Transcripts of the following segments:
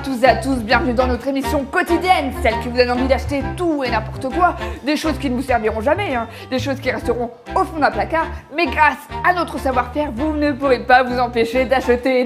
toutes et à tous, bienvenue dans notre émission quotidienne, celle qui vous donne envie d'acheter tout et n'importe quoi, des choses qui ne vous serviront jamais, des choses qui resteront au fond d'un placard, mais grâce à notre savoir-faire, vous ne pourrez pas vous empêcher d'acheter,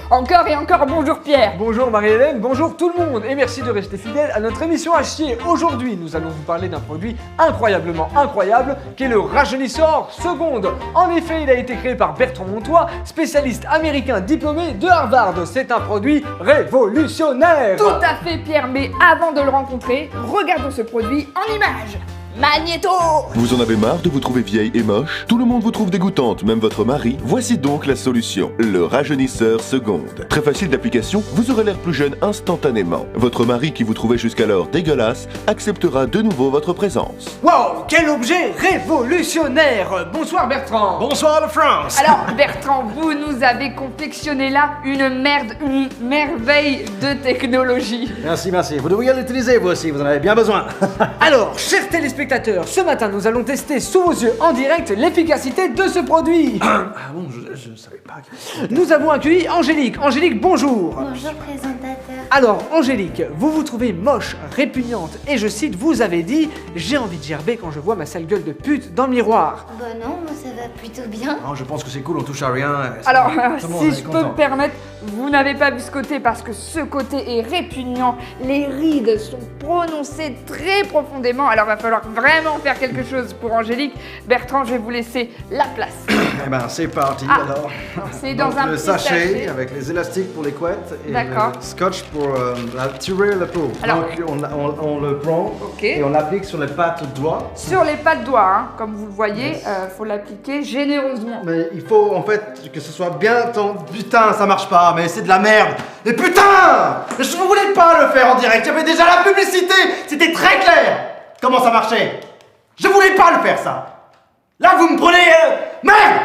encore et encore. Bonjour Pierre. Bonjour Marie-Hélène, bonjour tout le monde et merci de rester fidèle à notre émission à chier. Aujourd'hui, nous allons vous parler d'un produit incroyablement incroyable qui est le rajeunisseur seconde. En effet, il a été créé par Bertrand Montois, spécialiste américain diplômé de Harvard. C'est un produit révolutionnaire. Tout à fait Pierre, mais avant de le rencontrer, regardons ce produit en images. Magnéto! Vous en avez marre de vous trouver vieille et moche? Tout le monde vous trouve dégoûtante, même votre mari? Voici donc la solution, le rajeunisseur seconde. Très facile d'application, vous aurez l'air plus jeune instantanément. Votre mari qui vous trouvait jusqu'alors dégueulasse acceptera de nouveau votre présence. Wow, quel objet révolutionnaire! Bonsoir Bertrand. Bonsoir la France. Alors Bertrand, vous nous avez confectionné là une merveille de technologie. Merci. Vous devriez l'utiliser vous aussi, vous en avez bien besoin. Alors, chers téléspectateurs, ce matin nous allons tester sous vos yeux en direct l'efficacité de ce produit. Ah bon, je savais pas que... Nous avons accueilli Angélique. Angélique, bonjour. Bonjour présentateur. Alors, Angélique, vous vous trouvez moche, répugnante et je cite, vous avez dit « J'ai envie de gerber quand je vois ma sale gueule de pute dans le miroir ». Bah non, moi ça va plutôt bien. Non, je pense que c'est cool, on touche à rien. Alors, Tout le monde si est je peux content. me permettre, vous n'avez pas vu ce côté parce que ce côté est répugnant. Les rides sont prononcées très profondément. Alors, va falloir vraiment faire quelque chose pour Angélique. Bertrand, je vais vous laisser la place. Eh ben, c'est parti Ah, alors. c'est dans Donc, un le petit sachet sachet. avec les élastiques pour les couettes et D'accord. le scotch pour tirer la peau. Alors- Donc, on le prend Ok. et on l'applique sur les pattes de doigts. Sur les pas de doigts, comme vous le voyez, faut l'appliquer généreusement. Mais il faut en fait que ce soit bien tendu. Putain, ça marche pas, mais c'est de la merde. Et putain, je voulais pas le faire en direct. Il y avait déjà la publicité. C'était très clair. Comment ça marchait? Je voulais pas le faire ça. Là, vous me prenez. Merde.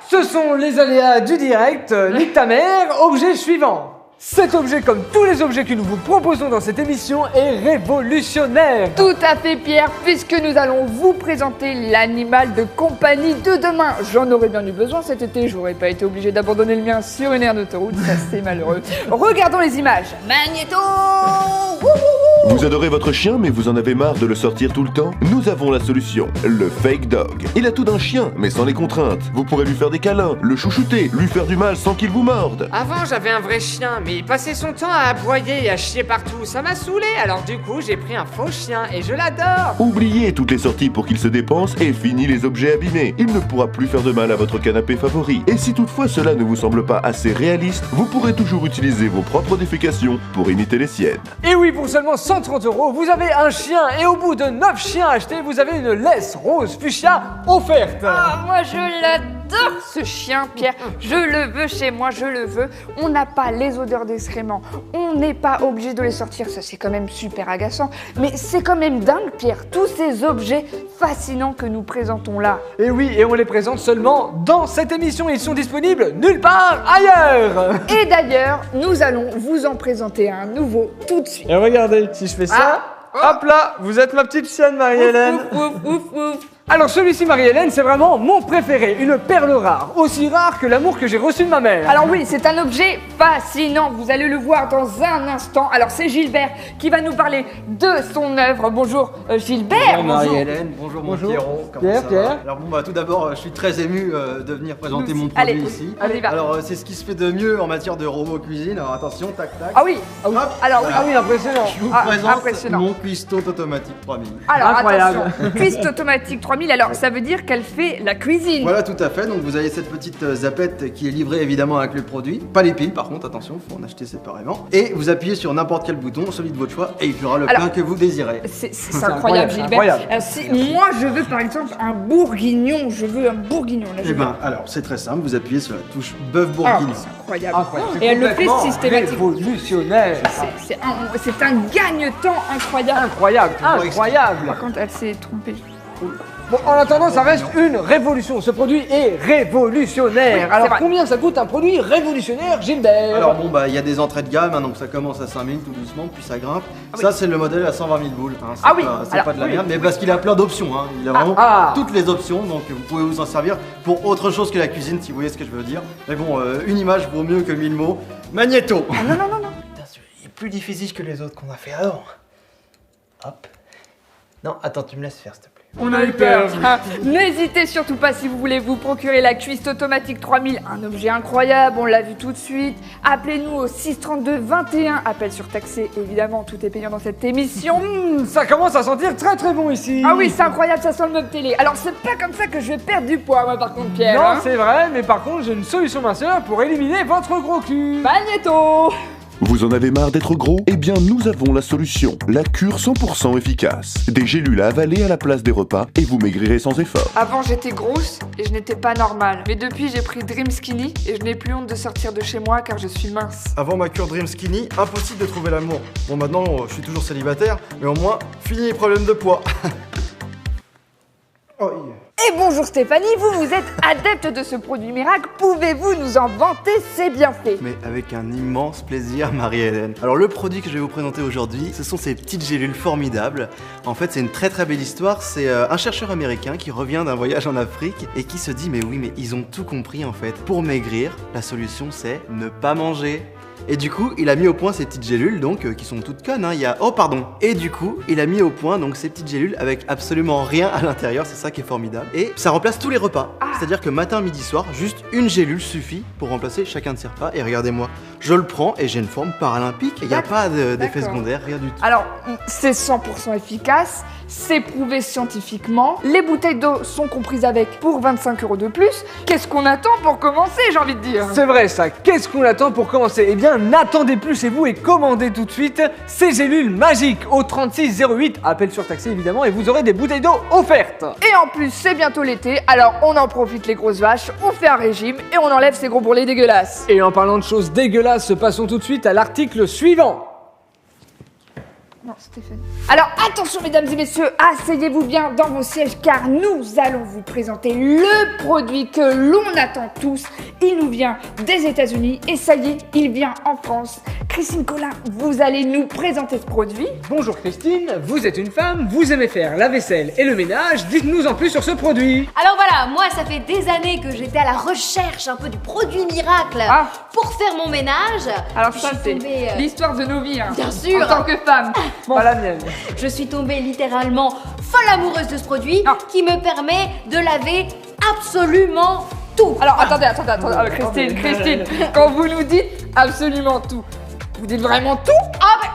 Ce sont les aléas du direct. Nique ta mère, objet suivant. Cet objet, comme tous les objets que nous vous proposons dans cette émission, est révolutionnaire. Tout à fait Pierre, puisque nous allons vous présenter l'animal de compagnie de demain. J'en aurais bien eu besoin cet été, j'aurais pas été obligé d'abandonner le mien sur une aire d'autoroute, ça c'est malheureux. Regardons les images. Magnéto! Vous adorez votre chien mais vous en avez marre de le sortir tout le temps? Nous avons la solution, le fake dog. Il a tout d'un chien mais sans les contraintes. Vous pourrez lui faire des câlins, le chouchouter, lui faire du mal sans qu'il vous morde. Avant j'avais un vrai chien, mais il passait son temps à aboyer et à chier partout, ça m'a saoulé, alors du coup j'ai pris un faux chien et je l'adore. Oubliez toutes les sorties pour qu'il se dépense et fini les objets abîmés. Il ne pourra plus faire de mal à votre canapé favori. Et si toutefois cela ne vous semble pas assez réaliste, vous pourrez toujours utiliser vos propres défécations pour imiter les siennes. Et oui, pour seulement 130 €, vous avez un chien et au bout de 9 chiens achetés, vous avez une laisse rose fuchsia offerte. Ah, moi je l'adore ce chien Pierre, je le veux chez moi, je le veux. On n'a pas les odeurs d'excréments, on n'est pas obligé de les sortir, ça c'est quand même super agaçant. Mais c'est quand même dingue Pierre, tous ces objets fascinants que nous présentons là. Et oui, et on les présente seulement dans cette émission. Ils sont disponibles nulle part ailleurs. Et d'ailleurs, nous allons vous en présenter un nouveau tout de suite. Et regardez, si je fais ça, hop là, vous êtes ma petite chienne Marie-Hélène. Ouf, ouf, ouf, ouf. Alors celui-ci Marie-Hélène, c'est vraiment mon préféré, une perle rare, aussi rare que l'amour que j'ai reçu de ma mère. Alors oui, c'est un objet fascinant, vous allez le voir dans un instant. Alors c'est Gilbert qui va nous parler de son œuvre. Bonjour Gilbert. Bonjour Marie-Hélène, bonjour mon Bonjour. Pierrot, comment Pierre, ça Pierre. va? Alors bon tout d'abord, je suis très ému de venir présenter mon Allez, produit ici. on y va. Alors c'est ce qui se fait de mieux en matière de robot cuisine, alors attention, tac tac. Ah oui, Hop, alors oui. Ah oui, impressionnant. je vous Ah, présente impressionnant. mon cuistot automatique 3000. Alors Incroyable. attention, cuisse automatique 3000, alors ça veut dire qu'elle fait la cuisine. Voilà tout à fait, donc vous avez cette petite zapette qui est livrée évidemment avec le produit. Pas les piles par contre, attention, faut en acheter séparément. Et vous appuyez sur n'importe quel bouton, celui de votre choix, et il fera le Alors, plat que vous désirez. C'est incroyable, incroyable c'est Gilbert. incroyable. Alors, moi je veux par exemple un bourguignon, je veux un bourguignon. Là, je Et veux. ben alors c'est très simple, vous appuyez sur la touche bœuf Ah, bourguignon. c'est incroyable. Incroyable. Et elle le fait Complètement systématiquement. révolutionnaire. C'est un gagne-temps incroyable. Incroyable, Par incroyable. Quand elle s'est trompée. Bon, en attendant, ça reste une révolution. Ce produit est révolutionnaire. Oui, c'est Alors, vrai. combien ça coûte un produit révolutionnaire, Gilbert? Alors bon bah il y a des entrées de gamme, hein, donc ça commence à 5000 tout doucement, puis ça grimpe. Ça c'est le modèle à 120 000 boules. Hein. C'est Ah oui, pas, c'est alors, pas de la oui, merde, mais parce qu'il a plein d'options. Hein. Il a vraiment toutes les options, donc vous pouvez vous en servir pour autre chose que la cuisine, si vous voyez ce que je veux dire. Mais bon, une image vaut mieux que 1000 mots. Magnéto. Ah, non, non, non, non. Putain, il est plus difficile que les autres qu'on a fait avant. Hop. Non, attends, tu me laisses faire, s'il te plaît. On a eu peur. Ah, n'hésitez surtout pas si vous voulez vous procurer la cuisse automatique 3000, un objet incroyable, on l'a vu tout de suite. Appelez-nous au 632 21, appel surtaxé, évidemment, tout est payant dans cette émission. Ça commence à sentir très très bon ici. Ah oui, c'est incroyable, ça sent le meuble télé. Alors c'est pas comme ça que je vais perdre du poids, moi par contre, Pierre. Non, hein. c'est vrai, mais par contre, j'ai une solution minceur pour éliminer votre gros cul. Magnéto. Vous en avez marre d'être gros? Eh bien, nous avons la solution. La cure 100% efficace. Des gélules à avaler à la place des repas et vous maigrirez sans effort. Avant j'étais grosse et je n'étais pas normale. Mais depuis j'ai pris Dream Skinny et je n'ai plus honte de sortir de chez moi car je suis mince. Avant ma cure Dream Skinny, impossible de trouver l'amour. Bon, maintenant, je suis toujours célibataire, mais au moins, fini les problèmes de poids. Oh, yeah. Et bonjour Stéphanie, vous êtes adepte de ce produit miracle, pouvez-vous nous en vanter ses bienfaits? Mais avec un immense plaisir, Marie-Hélène. Alors le produit que je vais vous présenter aujourd'hui, ce sont ces petites gélules formidables. En fait, c'est une très très belle histoire. C'est un chercheur américain qui revient d'un voyage en Afrique et qui se dit mais oui, mais ils ont tout compris en fait. Pour maigrir, la solution c'est ne pas manger. Et du coup, il a mis au point ces petites gélules, donc qui sont toutes connes, hein. Oh pardon. Et du coup, il a mis au point donc ces petites gélules avec absolument rien à l'intérieur, c'est ça qui est formidable. Et ça remplace tous les repas. C'est-à-dire que matin, midi, soir, juste une gélule suffit pour remplacer chacun de ces repas. Et regardez-moi, je le prends et j'ai une forme paralympique. Il n'y a pas d'effet secondaire, rien du tout. Alors, c'est 100% efficace, c'est prouvé scientifiquement, les bouteilles d'eau sont comprises avec pour 25 € de plus. Qu'est-ce qu'on attend pour commencer, j'ai envie de dire? C'est vrai ça, qu'est-ce qu'on attend pour commencer? Eh bien, n'attendez plus chez vous et commandez tout de suite ces gélules magiques au 3608, appel surtaxé évidemment, et vous aurez des bouteilles d'eau offertes. Et en plus, c'est bientôt l'été, alors on en profite les grosses vaches, on fait un régime et on enlève ces gros bourrelets dégueulasses. Et en parlant de choses dégueulasses, passons tout de suite à l'article suivant. Non, Stéphanie. Alors attention mesdames et messieurs, asseyez-vous bien dans vos sièges car nous allons vous présenter le produit que l'on attend tous. Il nous vient des États-Unis et ça y est, il vient en France. Christine Collin, vous allez nous présenter ce produit. Bonjour Christine, vous êtes une femme, vous aimez faire la vaisselle et le ménage, dites-nous en plus sur ce produit. Alors voilà, moi ça fait des années que j'étais à la recherche un peu du produit miracle pour faire mon ménage. Alors Puis ça je c'est suis tombée, l'histoire de nos vies, hein, Bien sûr. en tant que femme. Pas la mienne. Je suis tombée littéralement folle amoureuse de ce produit qui me permet de laver absolument tout. Alors attendez, Christine, quand vous nous dites absolument tout, vous dites vraiment tout? Ah bah,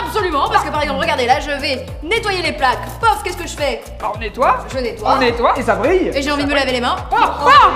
absolument, parce que par exemple, regardez là, je vais nettoyer les plaques. Pof, qu'est-ce que je fais? Alors, on nettoie. Je nettoie. On nettoie. Et ça brille. Et j'ai envie de me laver les mains. Oh là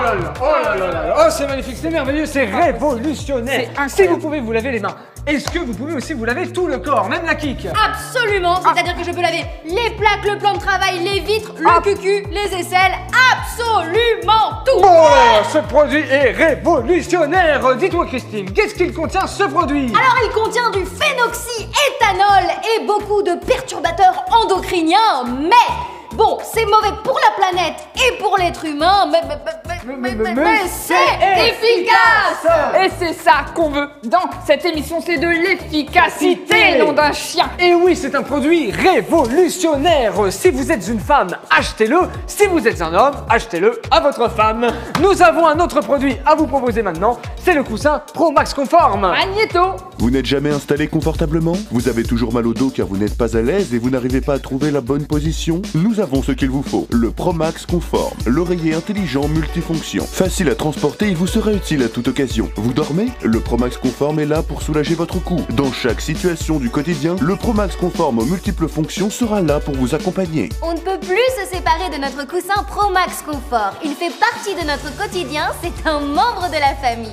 là, oh là là là, oh c'est magnifique, c'est merveilleux, c'est révolutionnaire. Si vous pouvez vous laver les mains, est-ce que vous pouvez aussi vous laver tout le corps, même la kick? Absolument, c'est-à-dire que je peux laver les plaques, le plan de travail, les vitres, le cucu, les aisselles, absolument tout. Bon alors, ce produit est révolutionnaire. Dites-moi Christine, qu'est-ce qu'il contient ce produit? Alors il contient du phénoxyéthanol et beaucoup de perturbateurs endocriniens, mais bon, c'est mauvais pour la planète et pour l'être humain, mais c'est efficace. Et c'est ça qu'on veut dans cette émission, c'est de l'efficacité, nom d'un chien. Et oui, c'est un produit révolutionnaire. Si vous êtes une femme, achetez-le. Si vous êtes un homme, achetez-le à votre femme. Nous avons un autre produit à vous proposer maintenant, c'est le coussin Pro Max Conforme. Magnéto. Vous n'êtes jamais installé confortablement? Vous avez toujours mal au dos car vous n'êtes pas à l'aise et vous n'arrivez pas à trouver la bonne position? Nous avons ce qu'il vous faut, le Pro Max Conforme, l'oreiller intelligent multifonction. Facile à transporter, il vous sera utile à toute occasion. Vous dormez? Le Pro Max Conforme est là pour soulager votre cou. Dans chaque situation du quotidien, le Pro Max Conforme aux multiples fonctions sera là pour vous accompagner. On ne peut plus se séparer de notre coussin Pro Max Confort. Il fait partie de notre quotidien, c'est un membre de la famille.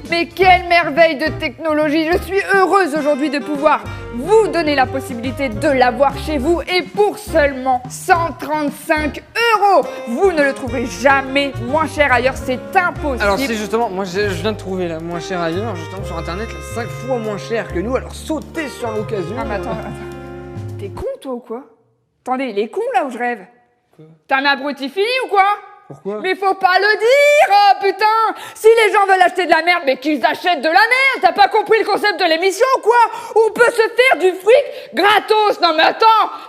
Mais quelle merveille de technologie! Je suis heureuse aujourd'hui de pouvoir vous donner la possibilité de l'avoir chez vous et pour seulement 135 €. Vous ne le trouverez jamais moins cher ailleurs, c'est impossible. Alors si justement, moi je viens de trouver la moins chère ailleurs, justement sur internet, la 5 fois moins chère que nous, alors sautez sur l'occasion. Ah mais attends. T'es con toi ou quoi? Attendez, il est con là où je rêve? T'es un abruti fini ou quoi? Pourquoi? Mais faut pas le dire, oh putain! Si les gens veulent acheter de la merde, mais qu'ils achètent de la merde! T'as pas compris le concept de l'émission ou quoi? On peut se faire du fric gratos! Non mais attends!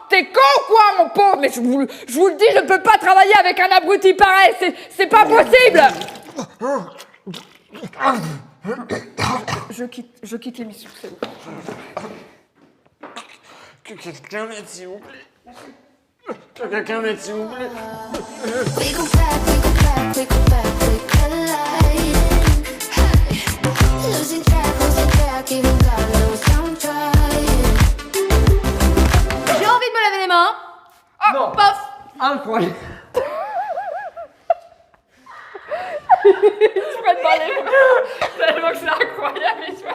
T'es con ou quoi, mon pauvre? Mais je vous le dis, je ne peux pas travailler avec un abruti pareil! C'est pas possible! je quitte l'émission, c'est bon. Que quelqu'un m'aide, s'il vous plaît. Que quelqu'un m'aide, s'il vous plaît. We go back, we go back, we go back, we collide. Hey. Losing track, even got no sound trying. J'ai envie de me laver les mains. Ah, Non. Pof. Incroyable. Je peux te parler. Tellement que c'est incroyable, il se fait.